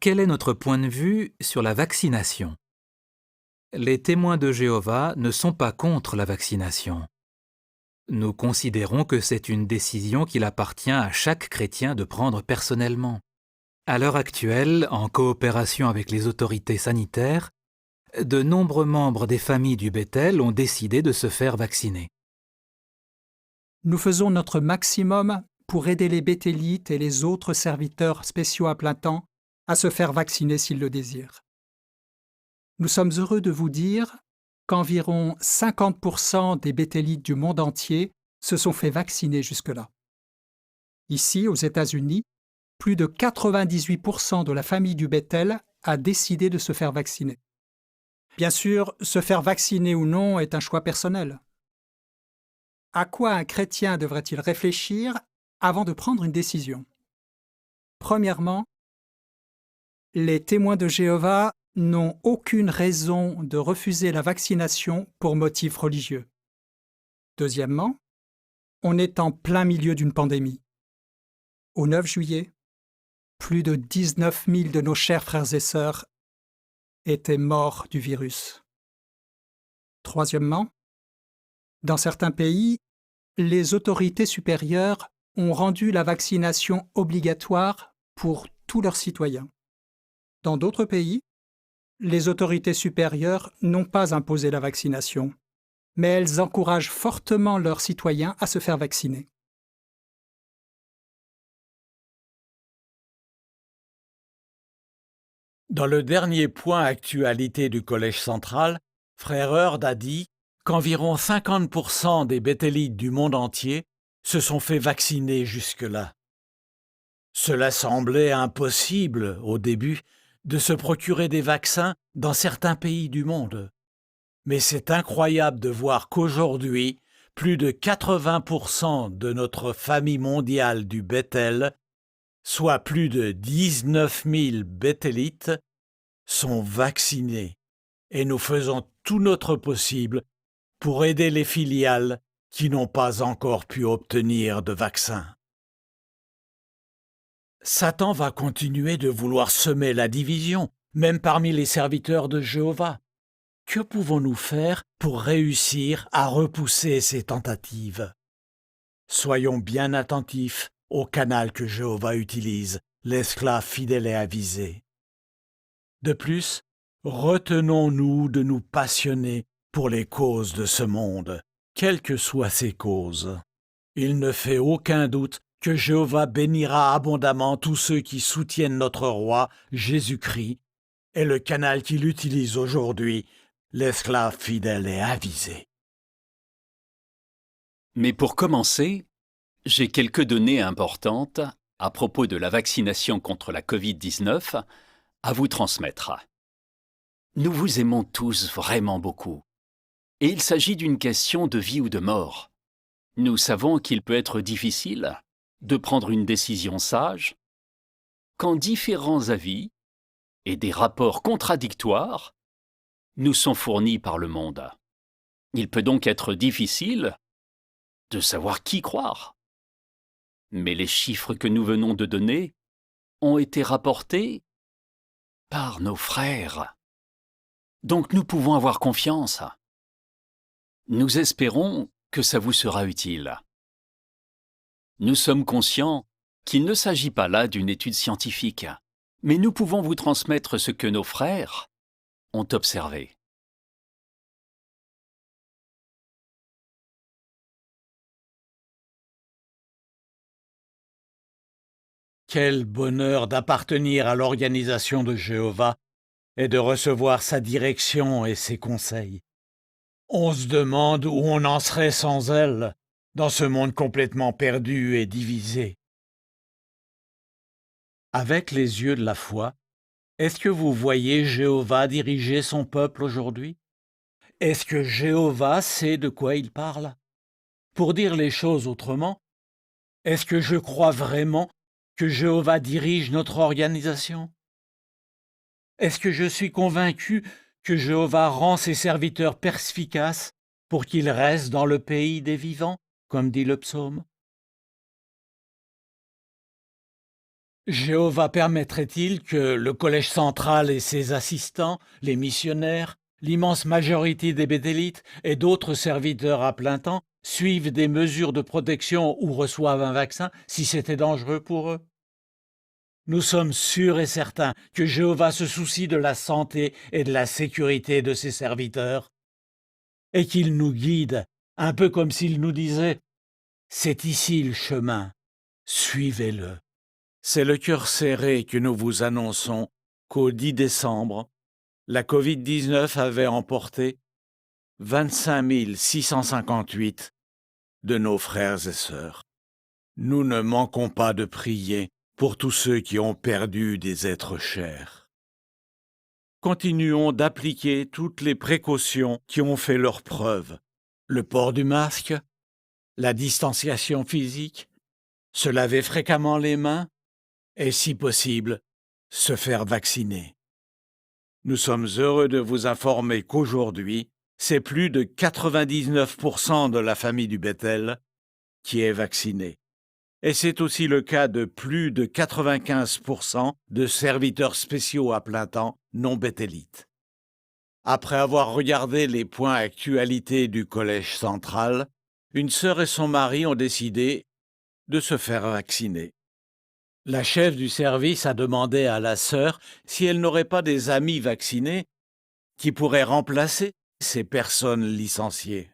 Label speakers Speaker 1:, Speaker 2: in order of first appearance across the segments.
Speaker 1: Quel est notre point de vue sur la vaccination? Les témoins de Jéhovah ne sont pas contre la vaccination. Nous considérons que c'est une décision qu'il appartient à chaque chrétien de prendre personnellement. À l'heure actuelle, en coopération avec les autorités sanitaires, de nombreux membres des familles du Bethel ont décidé de se faire vacciner.
Speaker 2: Nous faisons notre maximum pour aider les Béthélites et les autres serviteurs spéciaux à plein temps à se faire vacciner s'ils le désirent. Nous sommes heureux de vous dire qu'environ 50% des Béthélites du monde entier se sont fait vacciner jusque-là. Ici, aux États-Unis, plus de 98% de la famille du Bethel a décidé de se faire vacciner. Bien sûr, se faire vacciner ou non est un choix personnel. À quoi un chrétien devrait-il réfléchir avant de prendre une décision? Premièrement, les témoins de Jéhovah n'ont aucune raison de refuser la vaccination pour motif religieux. Deuxièmement, on est en plein milieu d'une pandémie. Au 9 juillet, plus de 19 000 de nos chers frères et sœurs étaient morts du virus. Troisièmement, dans certains pays, les autorités supérieures ont rendu la vaccination obligatoire pour tous leurs citoyens. Dans d'autres pays, les autorités supérieures n'ont pas imposé la vaccination, mais elles encouragent fortement leurs citoyens à se faire vacciner.
Speaker 3: Dans le dernier point actualité du Collège central, Frère Heard a dit qu'environ 50% des Béthélites du monde entier se sont fait vacciner jusque-là. Cela semblait impossible, au début, de se procurer des vaccins dans certains pays du monde. Mais c'est incroyable de voir qu'aujourd'hui, plus de 80% de notre famille mondiale du Bethel, soit plus de 19 000 Béthélites, sont vaccinés. Et nous faisons tout notre possible pour aider les filiales qui n'ont pas encore pu obtenir de vaccin. Satan va continuer de vouloir semer la division, même parmi les serviteurs de Jéhovah. Que pouvons-nous faire pour réussir à repousser ces tentatives? Soyons bien attentifs au canal que Jéhovah utilise, l'esclave fidèle et avisé. De plus, retenons-nous de nous passionner pour les causes de ce monde, quelles que soient ces causes. Il ne fait aucun doute que Jéhovah bénira abondamment tous ceux qui soutiennent notre roi, Jésus-Christ, et le canal qu'il utilise aujourd'hui, l'esclave fidèle et avisé.
Speaker 4: Mais pour commencer, j'ai quelques données importantes à propos de la vaccination contre la Covid-19 à vous transmettre. Nous vous aimons tous vraiment beaucoup. Et il s'agit d'une question de vie ou de mort. Nous savons qu'il peut être difficile de prendre une décision sage quand différents avis et des rapports contradictoires nous sont fournis par le monde. Il peut donc être difficile de savoir qui croire. Mais les chiffres que nous venons de donner ont été rapportés par nos frères. Donc nous pouvons avoir confiance. Nous espérons que ça vous sera utile. Nous sommes conscients qu'il ne s'agit pas là d'une étude scientifique, mais nous pouvons vous transmettre ce que nos frères ont observé.
Speaker 3: Quel bonheur d'appartenir à l'organisation de Jéhovah et de recevoir sa direction et ses conseils. On se demande où on en serait sans elle, dans ce monde complètement perdu et divisé. Avec les yeux de la foi, est-ce que vous voyez Jéhovah diriger son peuple aujourd'hui? Est-ce que Jéhovah sait de quoi il parle? Pour dire les choses autrement, est-ce que je crois vraiment que Jéhovah dirige notre organisation? Est-ce que je suis convaincu que Jéhovah rend ses serviteurs perspicaces pour qu'ils restent dans le pays des vivants, comme dit le psaume? Jéhovah permettrait-il que le collège central et ses assistants, les missionnaires, l'immense majorité des bétélites et d'autres serviteurs à plein temps suivent des mesures de protection ou reçoivent un vaccin si c'était dangereux pour eux? Nous sommes sûrs et certains que Jéhovah se soucie de la santé et de la sécurité de ses serviteurs et qu'il nous guide, un peu comme s'il nous disait « C'est ici le chemin, suivez-le ». C'est le cœur serré que nous vous annonçons qu'au 10 décembre, la Covid-19 avait emporté 25 658 de nos frères et sœurs. Nous ne manquons pas de prier pour tous ceux qui ont perdu des êtres chers. Continuons d'appliquer toutes les précautions qui ont fait leur preuve. Le port du masque, la distanciation physique, se laver fréquemment les mains et, si possible, se faire vacciner. Nous sommes heureux de vous informer qu'aujourd'hui, c'est plus de 99% de la famille du Bethel qui est vaccinée. Et c'est aussi le cas de plus de 95% de serviteurs spéciaux à plein temps non béthélites. Après avoir regardé les points actualité du collège central, une sœur et son mari ont décidé de se faire vacciner. La chef du service a demandé à la sœur si elle n'aurait pas des amis vaccinés qui pourraient remplacer ces personnes licenciées.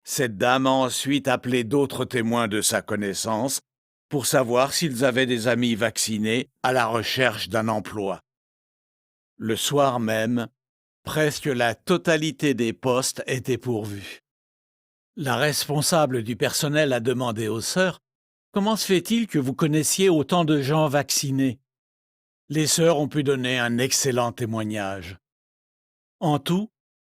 Speaker 3: Cette dame a ensuite appelé d'autres témoins de sa connaissance pour savoir s'ils avaient des amis vaccinés à la recherche d'un emploi. Le soir même, presque la totalité des postes étaient pourvus. La responsable du personnel a demandé aux sœurs « Comment se fait-il que vous connaissiez autant de gens vaccinés ?» Les sœurs ont pu donner un excellent témoignage. En tout,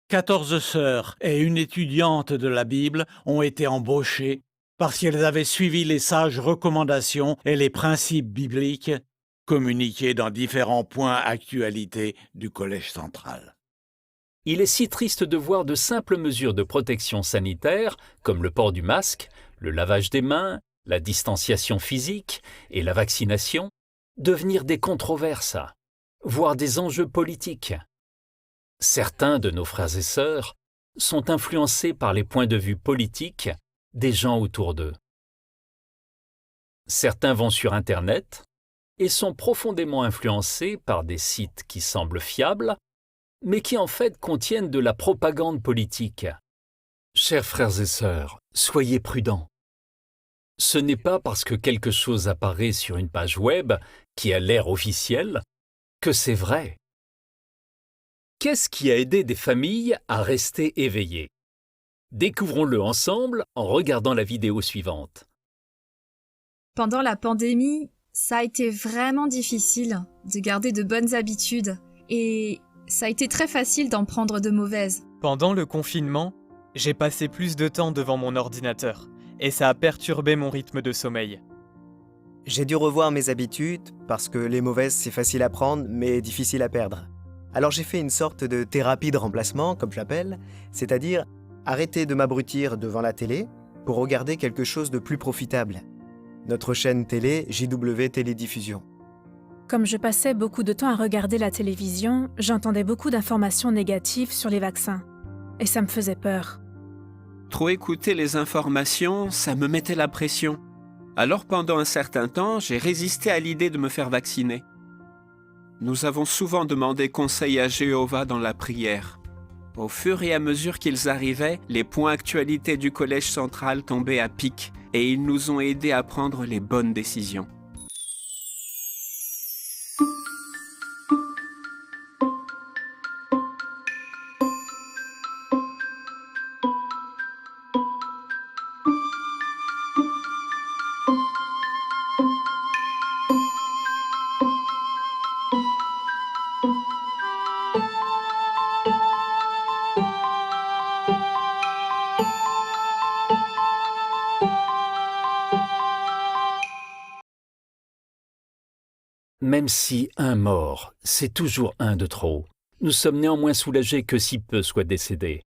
Speaker 3: 14 sœurs et une étudiante de la Bible ont été embauchées parce qu'elles avaient suivi les sages recommandations et les principes bibliques communiqués dans différents points actualité du Collège central.
Speaker 4: Il est si triste de voir de simples mesures de protection sanitaire, comme le port du masque, le lavage des mains, la distanciation physique et la vaccination, devenir des controverses, voire des enjeux politiques. Certains de nos frères et sœurs sont influencés par les points de vue politiques des gens autour d'eux. Certains vont sur Internet et sont profondément influencés par des sites qui semblent fiables, mais qui en fait contiennent de la propagande politique. Chers frères et sœurs, soyez prudents. Ce n'est pas parce que quelque chose apparaît sur une page web qui a l'air officielle que c'est vrai. Qu'est-ce qui a aidé des familles à rester éveillées? Découvrons-le ensemble en regardant la vidéo suivante.
Speaker 5: Pendant la pandémie, ça a été vraiment difficile de garder de bonnes habitudes et ça a été très facile d'en prendre de mauvaises.
Speaker 6: Pendant le confinement, j'ai passé plus de temps devant mon ordinateur et ça a perturbé mon rythme de sommeil.
Speaker 7: J'ai dû revoir mes habitudes parce que les mauvaises, c'est facile à prendre mais difficile à perdre. Alors j'ai fait une sorte de thérapie de remplacement, comme je l'appelle, c'est-à-dire arrêter de m'abrutir devant la télé pour regarder quelque chose de plus profitable. Notre chaîne télé, JW Télédiffusion.
Speaker 8: Comme je passais beaucoup de temps à regarder la télévision, j'entendais beaucoup d'informations négatives sur les vaccins. Et ça me faisait peur.
Speaker 9: Trop écouter les informations, ça me mettait la pression. Alors pendant un certain temps, j'ai résisté à l'idée de me faire vacciner. Nous avons souvent demandé conseil à Jéhovah dans la prière. Au fur et à mesure qu'ils arrivaient, les points actualité du Collège central tombaient à pic et ils nous ont aidés à prendre les bonnes décisions.
Speaker 4: Même si un mort, c'est toujours un de trop, nous sommes néanmoins soulagés que si peu soient décédés.